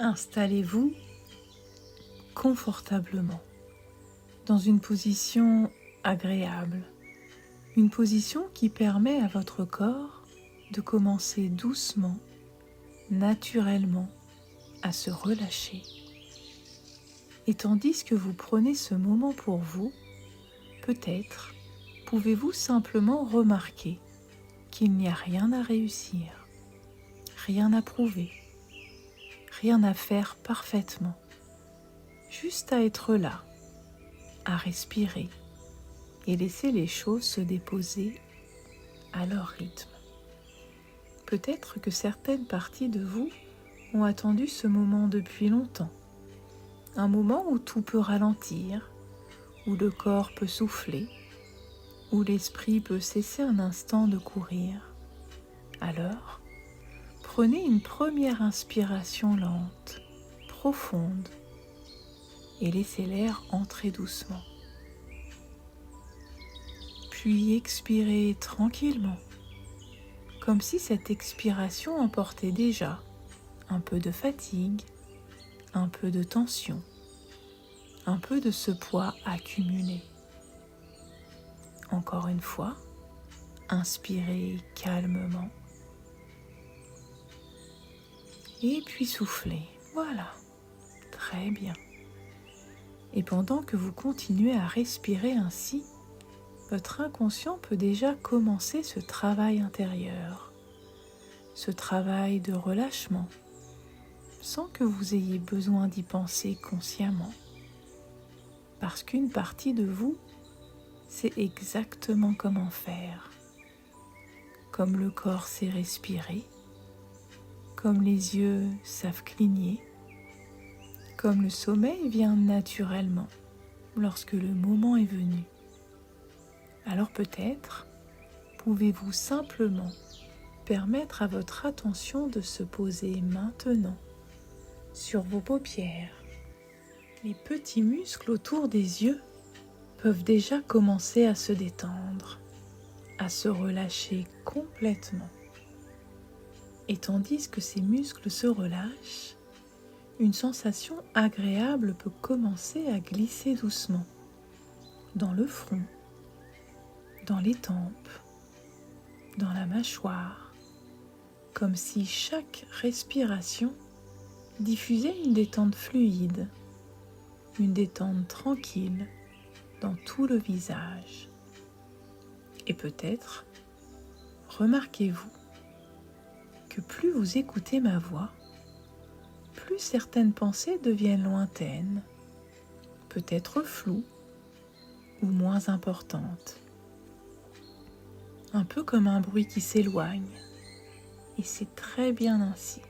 Installez-vous confortablement dans une position agréable, une position qui permet à votre corps de commencer doucement, naturellement, à se relâcher. Et tandis que vous prenez ce moment pour vous, peut-être pouvez-vous simplement remarquer qu'il n'y a rien à réussir, rien à prouver, rien à faire parfaitement, juste à être là, à respirer et laisser les choses se déposer à leur rythme. Peut-être que certaines parties de vous ont attendu ce moment depuis longtemps, un moment où tout peut ralentir, où le corps peut souffler, où l'esprit peut cesser un instant de courir. Alors, prenez une première inspiration lente, profonde, et laissez l'air entrer doucement. Puis expirez tranquillement, comme si cette expiration emportait déjà un peu de fatigue, un peu de tension, un peu de ce poids accumulé. Encore une fois, inspirez calmement et puis soufflez. Voilà, très bien. Et pendant que vous continuez à respirer ainsi, votre inconscient peut déjà commencer ce travail intérieur, ce travail de relâchement, sans que vous ayez besoin d'y penser consciemment. Parce qu'une partie de vous sait exactement comment faire. Comme le corps sait respirer, comme les yeux savent cligner, comme le sommeil vient naturellement lorsque le moment est venu. Alors peut-être pouvez-vous simplement permettre à votre attention de se poser maintenant sur vos paupières. Les petits muscles autour des yeux peuvent déjà commencer à se détendre, à se relâcher complètement. Et tandis que ces muscles se relâchent, une sensation agréable peut commencer à glisser doucement dans le front, dans les tempes, dans la mâchoire, comme si chaque respiration diffusait une détente fluide, une détente tranquille dans tout le visage. Et peut-être remarquez-vous que plus vous écoutez ma voix, plus certaines pensées deviennent lointaines, peut-être floues ou moins importantes. Un peu comme un bruit qui s'éloigne, et c'est très bien ainsi.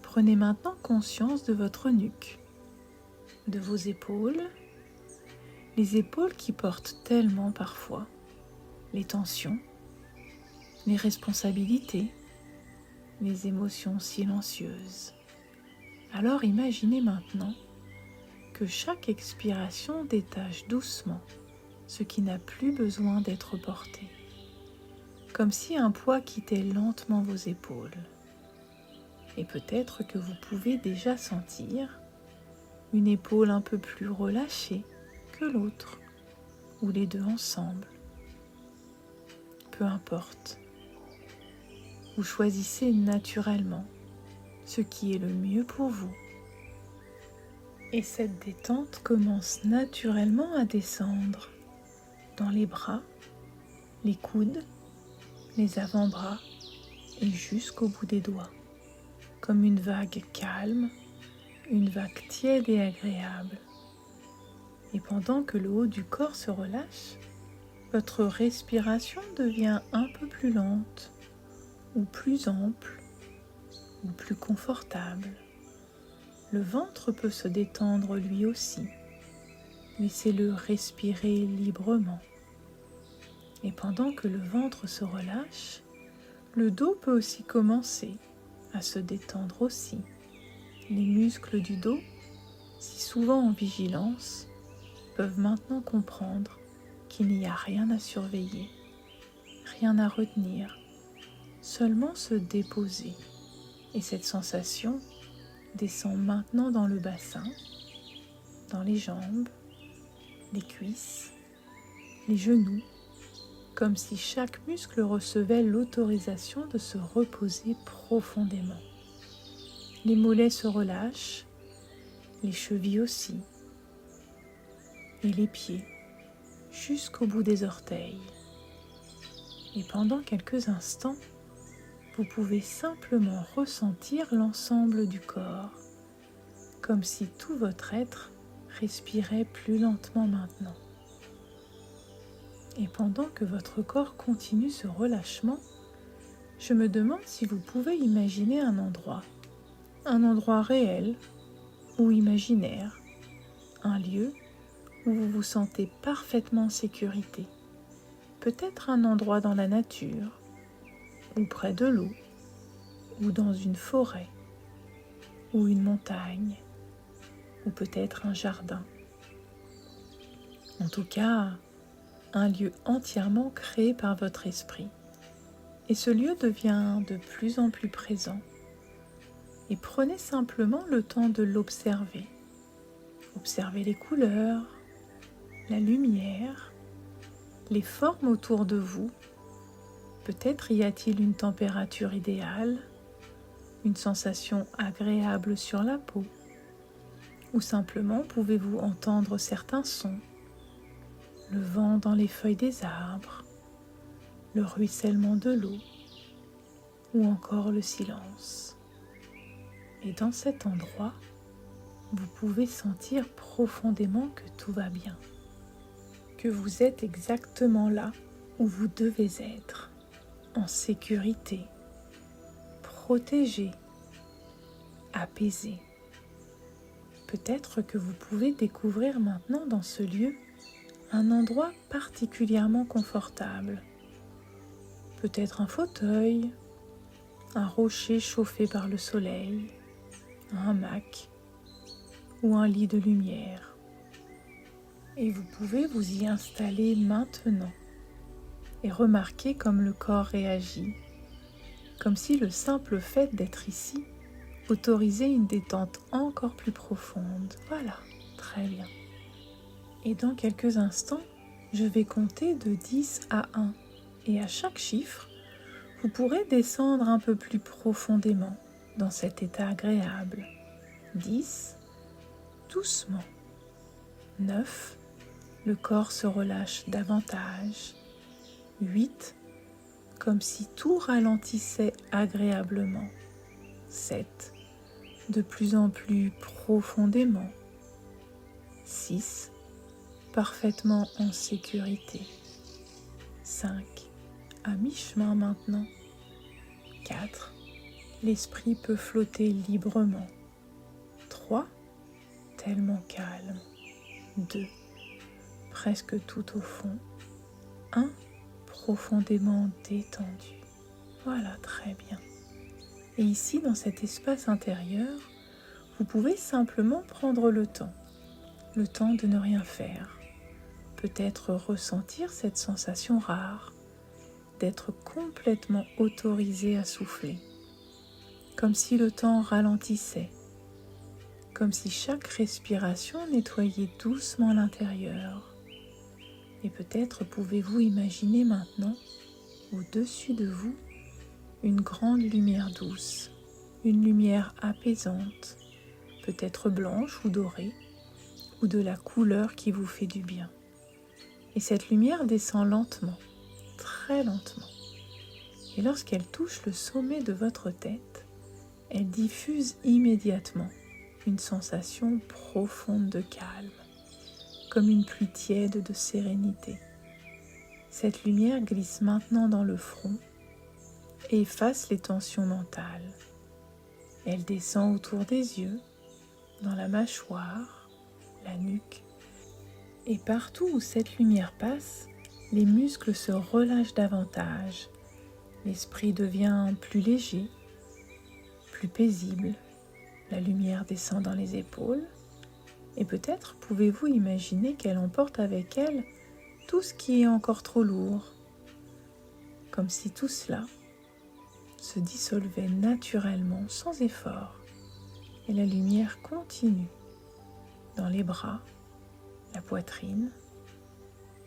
Prenez maintenant conscience de votre nuque, de vos épaules, les épaules qui portent tellement parfois les tensions, les responsabilités, les émotions silencieuses. Alors imaginez maintenant que chaque expiration détache doucement ce qui n'a plus besoin d'être porté, comme si un poids quittait lentement vos épaules. Et peut-être que vous pouvez déjà sentir une épaule un peu plus relâchée que l'autre, ou les deux ensemble. Peu importe. Vous choisissez naturellement ce qui est le mieux pour vous. Et cette détente commence naturellement à descendre dans les bras, les coudes, les avant-bras et jusqu'au bout des doigts, comme une vague calme, une vague tiède et agréable. Et pendant que le haut du corps se relâche, votre respiration devient un peu plus lente, ou plus ample, ou plus confortable. Le ventre peut se détendre lui aussi. Laissez-le respirer librement. Et pendant que le ventre se relâche, le dos peut aussi commencer à se détendre aussi. Les muscles du dos, si souvent en vigilance, peuvent maintenant comprendre qu'il n'y a rien à surveiller, rien à retenir, seulement se déposer. Et cette sensation descend maintenant dans le bassin, dans les jambes, les cuisses, les genoux, comme si chaque muscle recevait l'autorisation de se reposer profondément. Les mollets se relâchent, les chevilles aussi, et les pieds jusqu'au bout des orteils. Et pendant quelques instants, vous pouvez simplement ressentir l'ensemble du corps, comme si tout votre être respirait plus lentement maintenant. Et pendant que votre corps continue ce relâchement, je me demande si vous pouvez imaginer un endroit réel ou imaginaire, un lieu où vous vous sentez parfaitement en sécurité. Peut-être un endroit dans la nature, ou près de l'eau, ou dans une forêt, ou une montagne, ou peut-être un jardin. En tout cas, un lieu entièrement créé par votre esprit. Et ce lieu devient de plus en plus présent. Et prenez simplement le temps de l'observer. Observez les couleurs, la lumière, les formes autour de vous. Peut-être y a-t-il une température idéale, une sensation agréable sur la peau, ou simplement pouvez-vous entendre certains sons, le vent dans les feuilles des arbres, le ruissellement de l'eau, ou encore le silence. Et dans cet endroit, vous pouvez sentir profondément que tout va bien, que vous êtes exactement là où vous devez être, en sécurité, protégé, apaisé. Peut-être que vous pouvez découvrir maintenant dans ce lieu un endroit particulièrement confortable. Peut-être un fauteuil, un rocher chauffé par le soleil, un hamac ou un lit de lumière. Et vous pouvez vous y installer maintenant et remarquer comme le corps réagit, comme si le simple fait d'être ici autorisait une détente encore plus profonde. Voilà, très bien. Et dans quelques instants, je vais compter de 10 à 1. Et à chaque chiffre, vous pourrez descendre un peu plus profondément dans cet état agréable. 10, doucement. 9, le corps se relâche davantage. 8, comme si tout ralentissait agréablement. 7, de plus en plus profondément. 6, parfaitement en sécurité. 5, à mi-chemin maintenant. 4, l'esprit peut flotter librement. 3, tellement calme. 2, presque tout au fond. 1, profondément détendu. Voilà, très bien. Et ici, dans cet espace intérieur, vous pouvez simplement prendre le temps de ne rien faire. Peut-être ressentir cette sensation rare d'être complètement autorisé à souffler, comme si le temps ralentissait, comme si chaque respiration nettoyait doucement l'intérieur. Et peut-être pouvez-vous imaginer maintenant, au-dessus de vous, une grande lumière douce, une lumière apaisante, peut-être blanche ou dorée, ou de la couleur qui vous fait du bien. Et cette lumière descend lentement, très lentement. Et lorsqu'elle touche le sommet de votre tête, elle diffuse immédiatement une sensation profonde de calme, comme une pluie tiède de sérénité. Cette lumière glisse maintenant dans le front et efface les tensions mentales. Elle descend autour des yeux, dans la mâchoire, la nuque. Et partout où cette lumière passe, les muscles se relâchent davantage. L'esprit devient plus léger, plus paisible. La lumière descend dans les épaules. Et peut-être pouvez-vous imaginer qu'elle emporte avec elle tout ce qui est encore trop lourd. Comme si tout cela se dissolvait naturellement, sans effort. Et la lumière continue dans les bras, la poitrine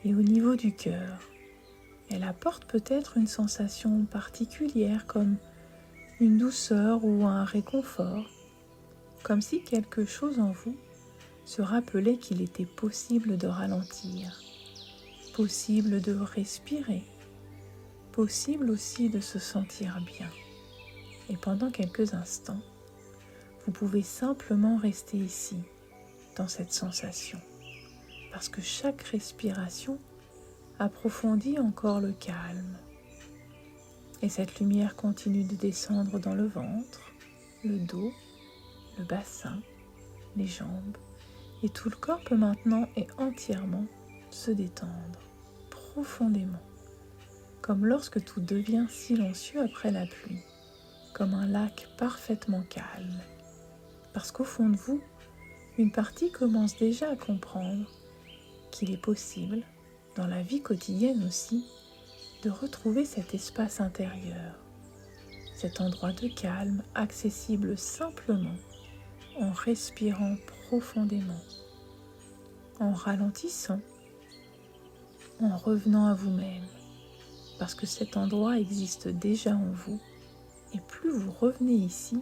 et au niveau du cœur. Elle apporte peut-être une sensation particulière comme une douceur ou un réconfort, comme si quelque chose en vous se rappelait qu'il était possible de ralentir, possible de respirer, possible aussi de se sentir bien. Et pendant quelques instants, vous pouvez simplement rester ici, dans cette sensation, parce que chaque respiration approfondit encore le calme. Et cette lumière continue de descendre dans le ventre, le dos, le bassin, les jambes, et tout le corps peut maintenant et entièrement se détendre profondément, comme lorsque tout devient silencieux après la pluie, comme un lac parfaitement calme. Parce qu'au fond de vous, une partie commence déjà à comprendre qu'il est possible, dans la vie quotidienne aussi, de retrouver cet espace intérieur, cet endroit de calme accessible simplement en respirant profondément, en ralentissant, en revenant à vous-même, parce que cet endroit existe déjà en vous, et plus vous revenez ici,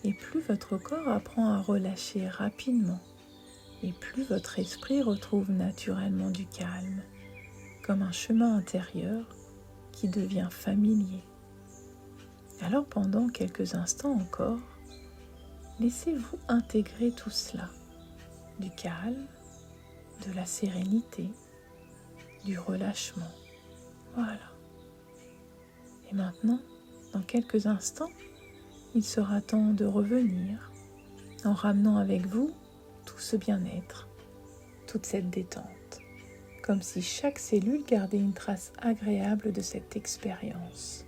et plus votre corps apprend à relâcher rapidement, et plus votre esprit retrouve naturellement du calme, comme un chemin intérieur qui devient familier. Alors pendant quelques instants encore, laissez-vous intégrer tout cela, du calme, de la sérénité, du relâchement. Voilà. Et maintenant, dans quelques instants, il sera temps de revenir en ramenant avec vous tout ce bien-être, toute cette détente, comme si chaque cellule gardait une trace agréable de cette expérience.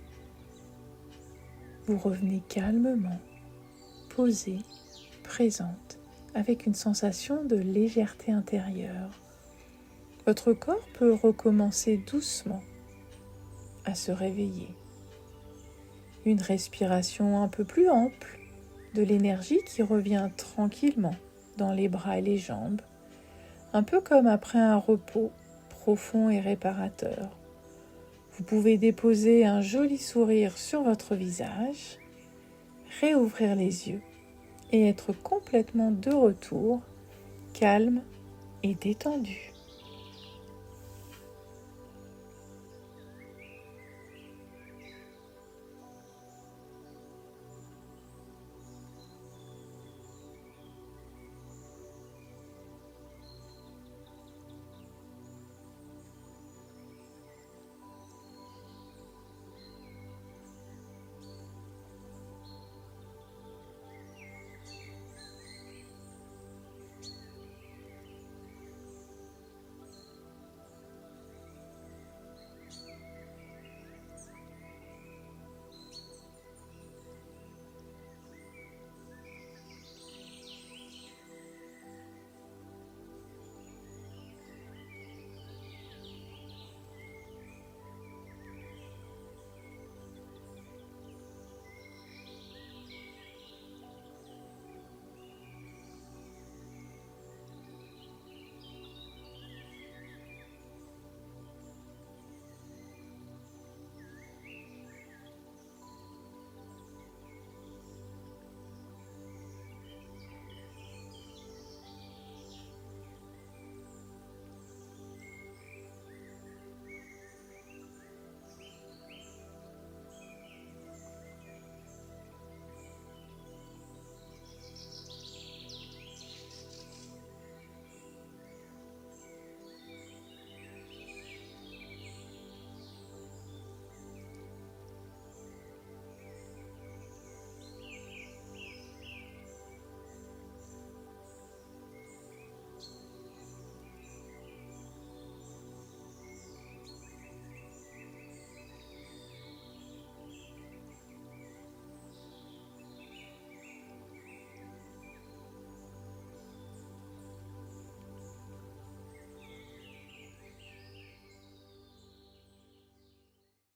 Vous revenez calmement, posée, présente, avec une sensation de légèreté intérieure. Votre corps peut recommencer doucement à se réveiller. Une respiration un peu plus ample, de l'énergie qui revient tranquillement dans les bras et les jambes, un peu comme après un repos profond et réparateur. Vous pouvez déposer un joli sourire sur votre visage, réouvrir les yeux et être complètement de retour, calme et détendu.